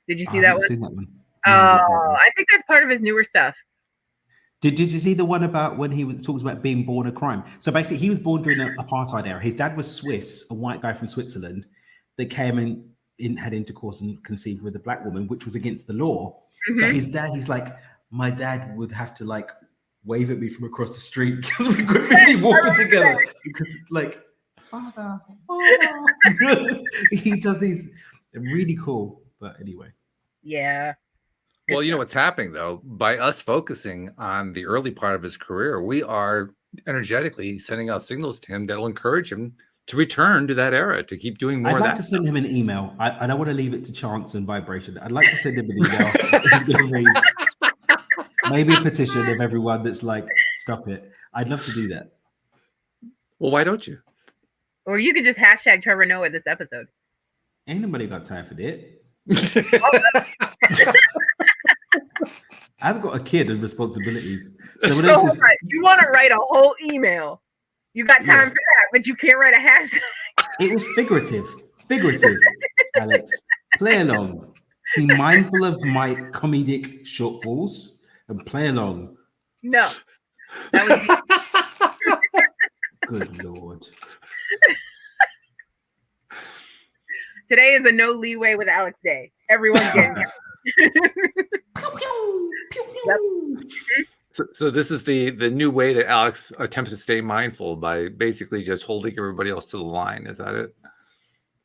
Did you see that one? Seen that one. No, I think that's part of his newer stuff. Did you see the one about when he talks about being born a crime? So basically, he was born during the apartheid era. His dad was Swiss, a white guy from Switzerland that came and had intercourse and conceived with a black woman, which was against the law. So his dad, he's like, my dad would have to like wave at me from across the street because we were busy walking together. Because like, father. He does these really cool. But anyway. Yeah. Well, you know what's happening though, by us focusing on the early part of his career, we are energetically sending out signals to him that'll encourage him to return to that era, to keep doing more. I'd of like that to send him an email. I don't want to leave it to chance and vibration. I'd like to send him an email. He's going to read. Maybe a petition of everyone that's like, stop it. I'd love to do that. Well, why don't you? Or you could just hashtag Trevor Noah this episode. Ain't nobody got time for that. I've got a kid and responsibilities. So you want to write a whole email. You got time for that, but you can't write a hashtag. It was figurative, Alyx. Play along. Be mindful of my comedic shortfalls and play along. No. That was Good Lord. Today is a no leeway with Alyx day. Everyone's getting it. Yep. So this is the new way that Alyx attempts to stay mindful by basically just holding everybody else to the line. Is that it?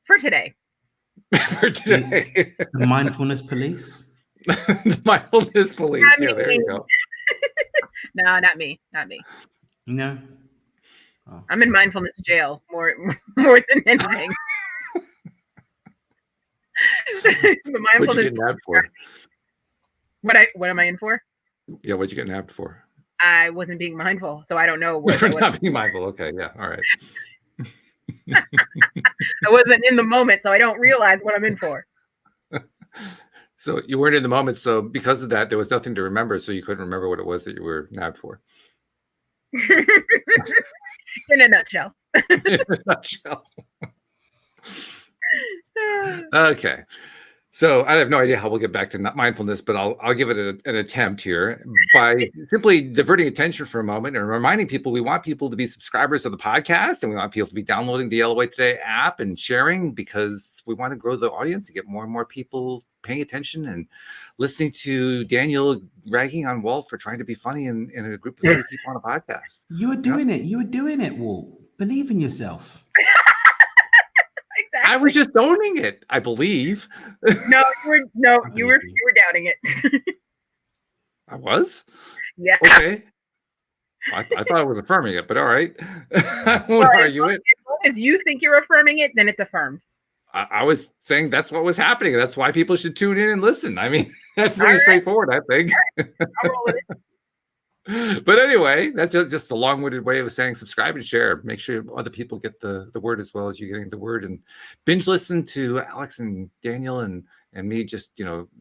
For today. For today. The mindfulness police. The mindfulness police. Yeah, there you go. No, not me. Not me. No. Oh. I'm in mindfulness jail more than anything. What'd you get nabbed for? What am I in for? Yeah, what'd you get nabbed for? I wasn't being mindful, so I don't know. For not being mindful. Okay, yeah, all right. I wasn't in the moment, so I don't realize what I'm in for. So you weren't in the moment, so because of that, there was nothing to remember, so you couldn't remember what it was that you were nabbed for. In a nutshell. In a nutshell. Okay. So I have no idea how we'll get back to mindfulness, but I'll give it an attempt here by simply diverting attention for a moment and reminding people we want people to be subscribers of the podcast, and we want people to be downloading the LOA Today app and sharing, because we want to grow the audience and get more and more people paying attention and listening to Daniel ragging on Walt for trying to be funny in a group of 3 people on a podcast. You were doing it. You were doing it, Walt. Believe in yourself. I was just owning it, I believe. No, you were doubting it. I was? Yeah. Okay. I thought I was affirming it, but all right. I won't argue it. As long as you think you're affirming it, then it's affirmed. I was saying that's what was happening. That's why people should tune in and listen. I mean, that's pretty straightforward, I think. I'll roll with it. But anyway, that's just a long-winded way of saying subscribe and share. Make sure other people get the word as well as you getting the word, and binge listen to Alyx and Daniel and me just,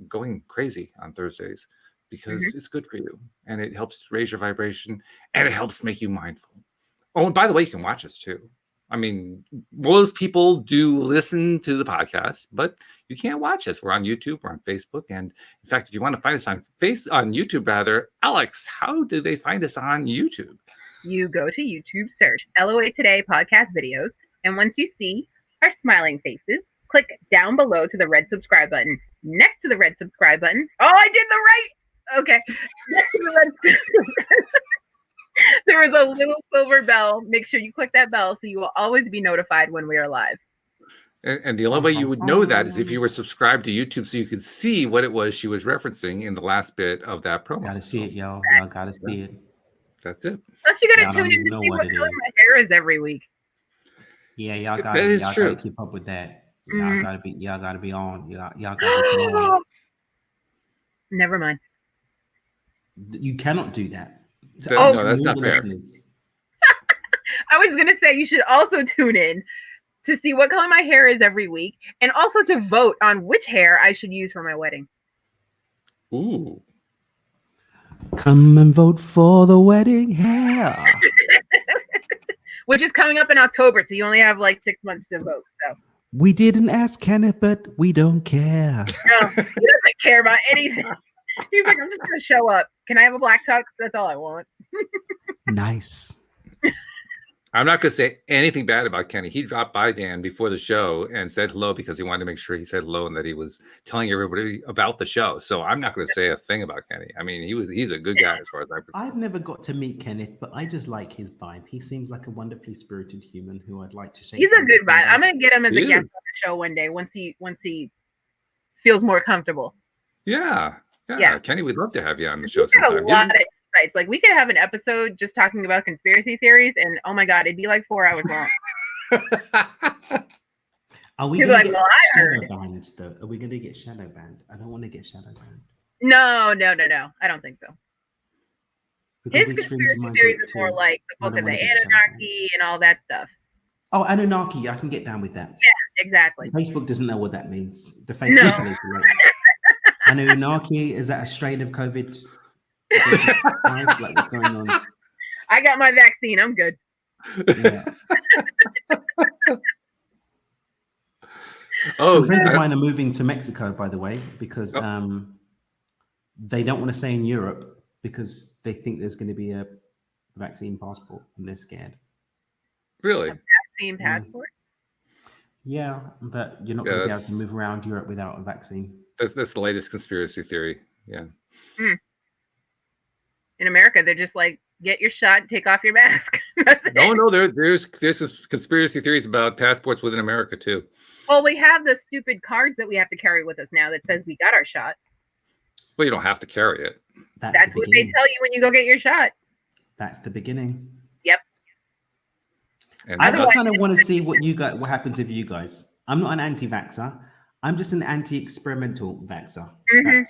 going crazy on Thursdays, because it's good for you and it helps raise your vibration and it helps make you mindful. Oh, and by the way, you can watch us too. I mean, most people do listen to the podcast, but you can't watch us. We're on YouTube, we're on Facebook, and in fact, if you want to find us on YouTube, Alyx, how do they find us on YouTube? You go to YouTube, search LOA Today podcast videos, and once you see our smiling faces, click down below to the red subscribe button. Next to the red subscribe button, I did the right. Okay. Next to the red. There is a little silver bell. Make sure you click that bell so you will always be notified when we are live. And the only way you would know that is if you were subscribed to YouTube, so you could see what it was she was referencing in the last bit of that promo. Gotta see it, y'all. Y'all gotta see it. That's it. Plus, you gotta tune in to see what color my hair is every week. Yeah, y'all gotta keep up with that. Y'all gotta be on. Y'all gotta be on. Never mind. You cannot do that. No, that's not fair. I was gonna say you should also tune in to see what color my hair is every week, and also to vote on which hair I should use for my wedding. Ooh. Come and vote for the wedding hair. Which is coming up in October, so you only have like 6 months to vote. So we didn't ask Kenneth, but we don't care. No, he doesn't care about anything. He's like, I'm just gonna show up. Can I have a black tux? That's all I want. Nice. I'm not going to say anything bad about Kenny. He dropped by Dan before the show and said hello because he wanted to make sure he said hello and that he was telling everybody about the show. So I'm not going to say a thing about Kenny. I mean, he's a good guy as far as I'm concerned. I've never got to meet Kenneth, but I just like his vibe. He seems like a wonderfully spirited human who I'd like to shake. He's a good vibe. I'm going to get him as a guest on the show one day once he feels more comfortable. Yeah. Kenny, we'd love to have you on the show He's sometime. Got a lot of insights. Like, we could have an episode just talking about conspiracy theories, and oh my god, it'd be like 4 hours long. Are we going to get shadow banned though? Are we going to get shadow banned? I don't want to get shadow banned. No. I don't think so. His conspiracy theories are more like the book of the Anunnaki and all that stuff. Oh, Anunnaki, I can get down with that. Yeah, exactly. Facebook doesn't know what that means. The Facebook police are like, Anunnaki, is that a strain of COVID? Like, what's going on? I got my vaccine. I'm good. Yeah. Friends of mine are moving to Mexico, by the way, because they don't want to stay in Europe because they think there's going to be a vaccine passport and they're scared. Really? A vaccine passport? Yeah, but you're not going to be able to move around Europe without a vaccine. That's the latest conspiracy theory. Yeah. In America, they're just like, get your shot, take off your mask. No, there's conspiracy theories about passports within America too. Well, we have the stupid cards that we have to carry with us now that says we got our shot. Well, you don't have to carry it. That's what they tell you when you go get your shot. That's the beginning. Yep. And I just kind of want to see what happens if you guys. I'm not an anti-vaxxer. I'm just an anti-experimental vaxxer. Mm-hmm.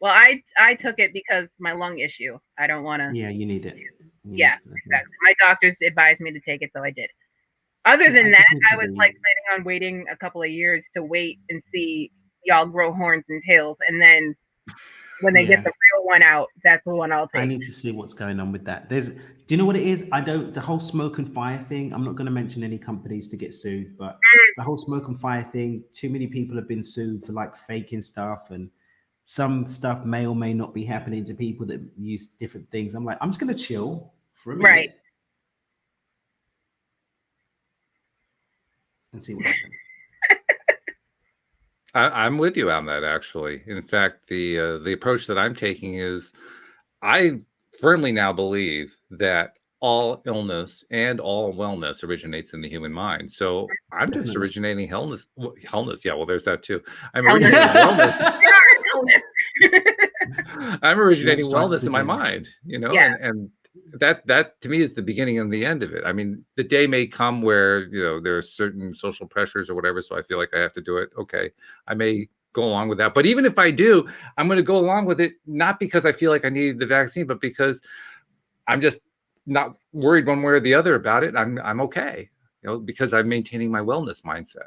Well, I took it because my lung issue. I don't want to. Yeah, you need it. Exactly. My doctors advised me to take it, so I did. Other than that, I was like planning on waiting a couple of years to wait and see y'all grow horns and tails, and then when they get Yeah. the real one out, that's the one I'll I take. need to see what's going on with that. Do you know what it is? The whole smoke and fire thing, I'm not going to mention any companies to get sued, but the whole smoke and fire thing, too many people have been sued for like faking stuff, and some stuff may or may not be happening to people that use different things. I'm like, I'm just going to chill for a minute. Right. And see what happens. I'm with you on that, actually. In fact, the approach that I'm taking is I firmly now believe that all illness and all wellness originates in the human mind. So I'm just Definitely. originating wellness. Yeah, well, there's that too. I'm originating wellness. I'm originating wellness in my mind, Yeah. and that to me is the beginning and the end of it. I mean, the day may come where there are certain social pressures or whatever, so I feel like I have to do it. Okay, I may go along with that, but even if I do, I'm going to go along with it not because I feel like I need the vaccine, but because I'm just not worried one way or the other about it. I'm okay, because I'm maintaining my wellness mindset.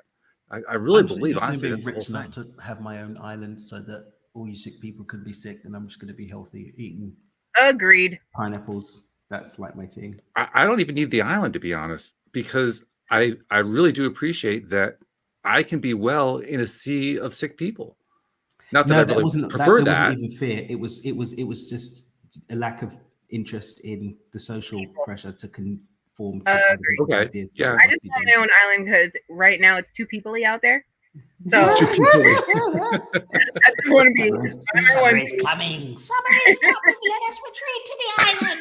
I really believe, honestly, that's the whole rich enough thing. to have my own island so that all you sick people could be sick, and I'm just going to be healthy, eating Agreed. pineapples. That's like my thing. I don't even need the island, to be honest, because I really do appreciate that I can be well in a sea of sick people. Not that I really prefer that. Wasn't even fear. It was just a lack of interest in the social pressure to conform to other people's Okay, ideas. yeah. I just want my own island because right now it's too peoply out there. So It's too people. I just want to be. Summer is coming. Summer is coming. Let us retreat to the island.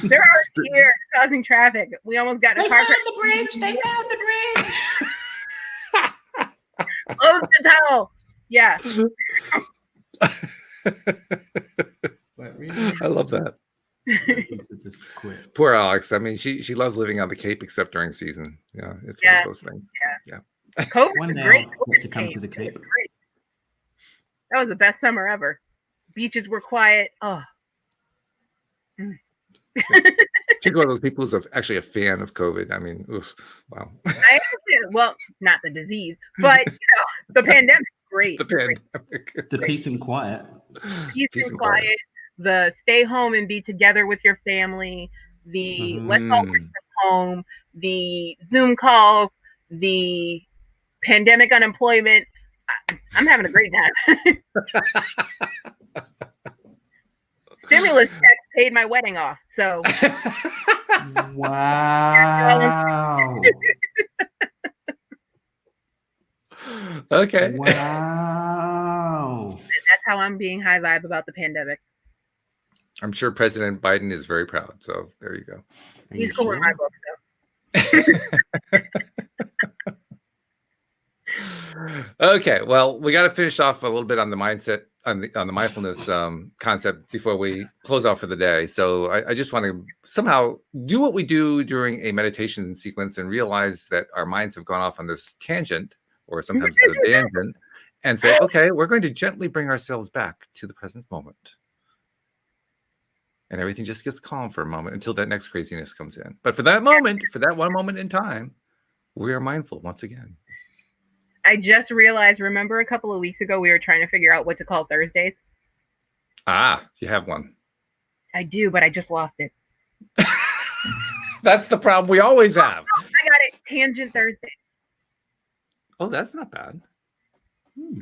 They're already here causing traffic. We almost got in a car crash. the bridge. They found the bridge. Close the tunnel. Yeah. I love that. To just quit. Poor Alyx. I mean, she loves living on the Cape except during season. Yeah, it's one of those things. Yeah. Yeah. COVID One was day great. I'll get to come to the Cape. That was the best summer ever. Beaches were quiet. Oh. She's one of those people who's actually a fan of COVID. I mean, oof, wow. I understand. Well, not the disease, but the pandemic. Great. The pandemic. The peace and quiet. Peace and quiet. The stay home and be together with your family. The let's all work from home. The Zoom calls. The pandemic unemployment. I'm having a great time. Stimulus checks paid my wedding off. So. Wow. Okay. Wow. That's how I'm being high vibe about the pandemic. I'm sure President Biden is very proud. So there you go. He's cool in my book, Okay, well, we got to finish off a little bit on the mindset, on the mindfulness concept before we close out for the day. So I just want to somehow do what we do during a meditation sequence and realize that our minds have gone off on this tangent, or sometimes it's a tangent, and say, okay, we're going to gently bring ourselves back to the present moment. And everything just gets calm for a moment until that next craziness comes in. But for that moment, for that one moment in time, we are mindful once again. I just realized, remember a couple of weeks ago, we were trying to figure out what to call Thursdays? Ah, you have one. I do, but I just lost it. That's the problem we always have. I got it. Tangent Thursdays. Oh, that's not bad.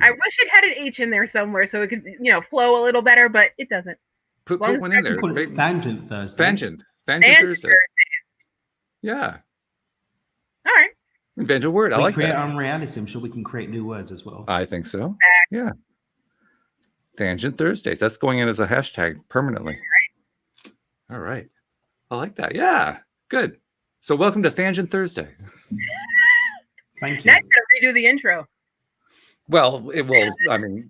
I wish it had an H in there somewhere so it could, flow a little better, but it doesn't. Put one in there. Call it Thangent Thursdays. Thangent Thursdays. Thursday. Yeah. All right. Invent a word. I like create that. our own reality. I'm sure we can create new words as well. I think so. Yeah. Thangent Thursdays. That's going in as a hashtag permanently. All right. I like that. Yeah. Good. So welcome to Thangent Thursday. Thank you. Now you gotta redo the intro. Well, it will. I mean,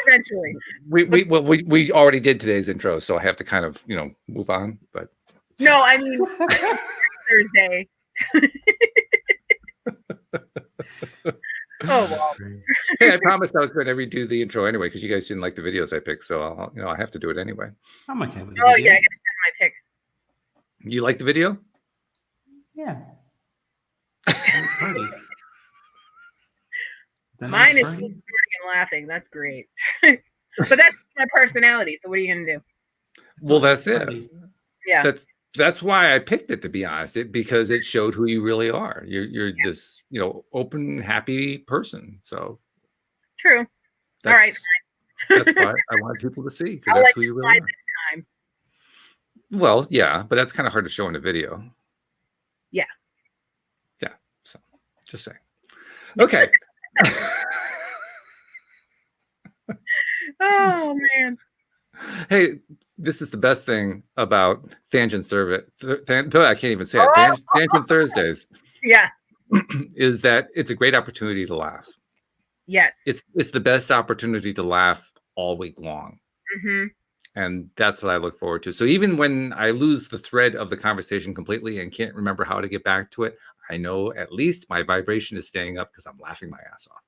eventually. We already did today's intro, so I have to kind of move on. But no, I mean Thursday. Oh well. Hey, I promised I was going to redo the intro anyway because you guys didn't like the videos I picked, so I have to do it anyway. I'm okay with it. Oh yeah, I gotta send my picks. You like the video? Yeah. Mine is this morning laughing. That's great. But that's my personality. So what are you gonna do? Well, that's it. Funny. Yeah. That's why I picked it, to be honest, because it showed who you really are. You're this, open, happy person. So True. that's, All right. that's why I wanted people to see, because I'll that's let who you you really slide are. this time. Well, yeah, but that's kind of hard to show in a video. Yeah. Yeah. So just saying. Okay. Oh man. Hey, this is the best thing about Thangent Service. I can't even say it. Oh. Thangent Thursdays Yeah. is that it's a great opportunity to laugh. Yes. It's the best opportunity to laugh all week long. Mm-hmm. And that's what I look forward to. So even when I lose the thread of the conversation completely and can't remember how to get back to it, I know at least my vibration is staying up because I'm laughing my ass off.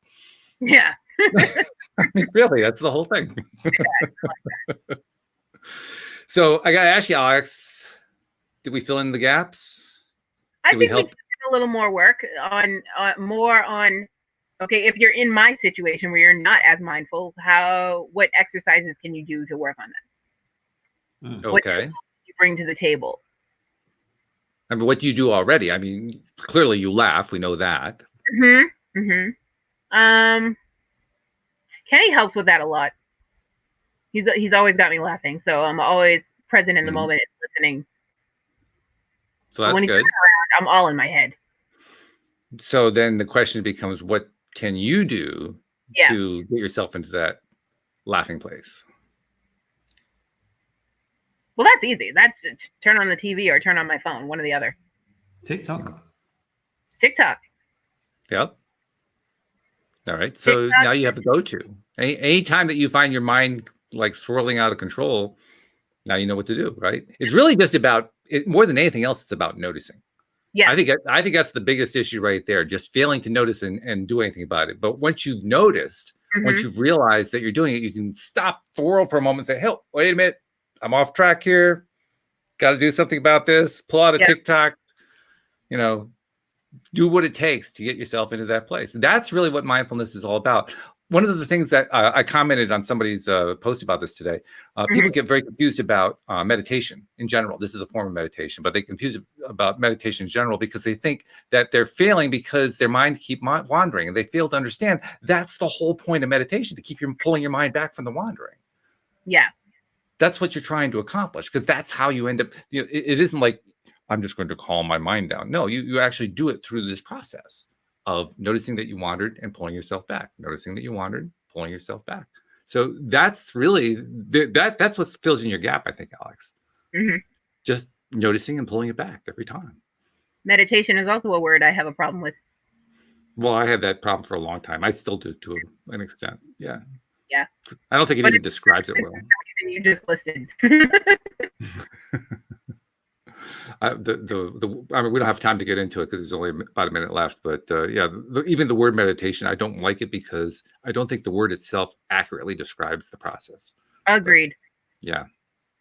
Yeah. I mean, really, that's the whole thing. So I got to ask you, Alyx, did we fill in the gaps? I Did we think we help? can do a little more work on more on. Okay, if you're in my situation where you're not as mindful, what exercises can you do to work on that? What Okay. tools you bring to the table? I mean, what do you do already? I mean, clearly you laugh. We know that. Mm-hmm. Mm-hmm. Kenny helps with that a lot. He's always got me laughing, so I'm always present in the moment and listening. So that's when he's good. around, I'm all in my head. So then the question becomes, what can you do to get yourself into that laughing place? Well, that's easy. That's turn on the TV or turn on my phone, one or the other. TikTok. Yep. All right. So now you have to go to any time that you find your mind like swirling out of control. Now you know what to do, right? It's really just about it more than anything else. It's about noticing. Yeah. I think that's the biggest issue right there. Just failing to notice and do anything about it. But once you've noticed, once you've realized that you're doing it, you can stop the world for a moment and say, "Hey, wait a minute, I'm off track here. Got to do something about this. Pull out a TikTok. Do what it takes to get yourself into that place." That's really what mindfulness is all about. One of the things that I commented on somebody's post about this today, people get very confused about meditation in general. This is a form of meditation, but they confuse about meditation in general because they think that they're failing because their minds keep wandering, and they fail to understand that's the whole point of meditation, to keep pulling your mind back from the wandering. Yeah. That's what you're trying to accomplish, because that's how you end up. It isn't like, I'm just going to calm my mind down. No, you actually do it through this process of noticing that you wandered and pulling yourself back, noticing that you wandered, pulling yourself back. So that's really that's what fills in your gap, I think, Alyx. Just noticing and pulling it back every time. Meditation is also a word I have a problem with. Well, I had that problem for a long time. I still do to an extent. Yeah. Yeah. I don't think it even describes it well. You just listed. I mean, we don't have time to get into it because there's only about a minute left. But even the word meditation, I don't like it because I don't think the word itself accurately describes the process. Agreed.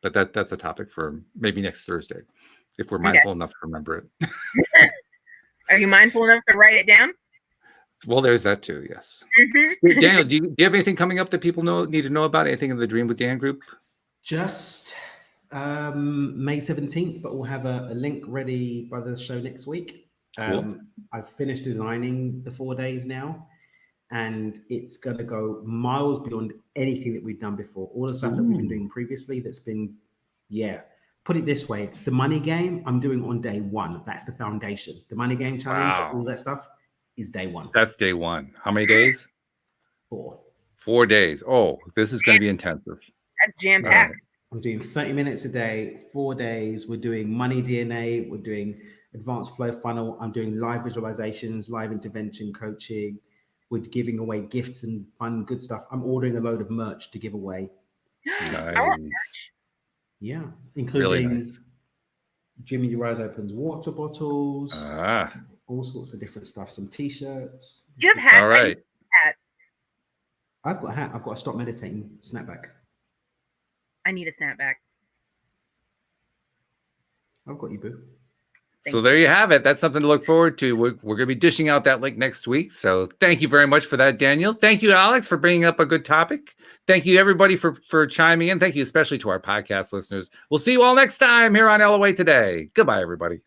But that's a topic for maybe next Thursday, if we're mindful enough to remember it. Are you mindful enough to write it down? Well, there's that too. Yes. Daniel, do you have anything coming up that people need to know about? Anything in the Dream with Dan group? Just May 17th, but we'll have a link ready by the show next week. Cool. I've finished designing the 4 days now, and it's going to go miles beyond anything that we've done before. All the stuff that we've been doing previously that's been, put it this way, the money game I'm doing on day one. That's the foundation. The money game challenge, all that stuff is day one. That's day one. How many days? 4. 4 days. Oh, this is going to be intensive. That's jam-packed. I'm doing 30 minutes a day, 4 days. We're doing money DNA. We're doing advanced flow funnel. I'm doing live visualizations, live intervention coaching. We're giving away gifts and fun, good stuff. I'm ordering a load of merch to give away. Nice. Yeah, including really nice. Jimmy Your Eyes Opens water bottles, all sorts of different stuff. Some t-shirts. You have hats. All right. I've got a hat. I've got a Stop Meditating snapback. I need a snapback. I've got you, boo. So there you have it. That's something to look forward to. We're going to be dishing out that link next week. So thank you very much for that, Daniel. Thank you, Alyx, for bringing up a good topic. Thank you, everybody, for chiming in. Thank you, especially to our podcast listeners. We'll see you all next time here on LOA Today. Goodbye, everybody.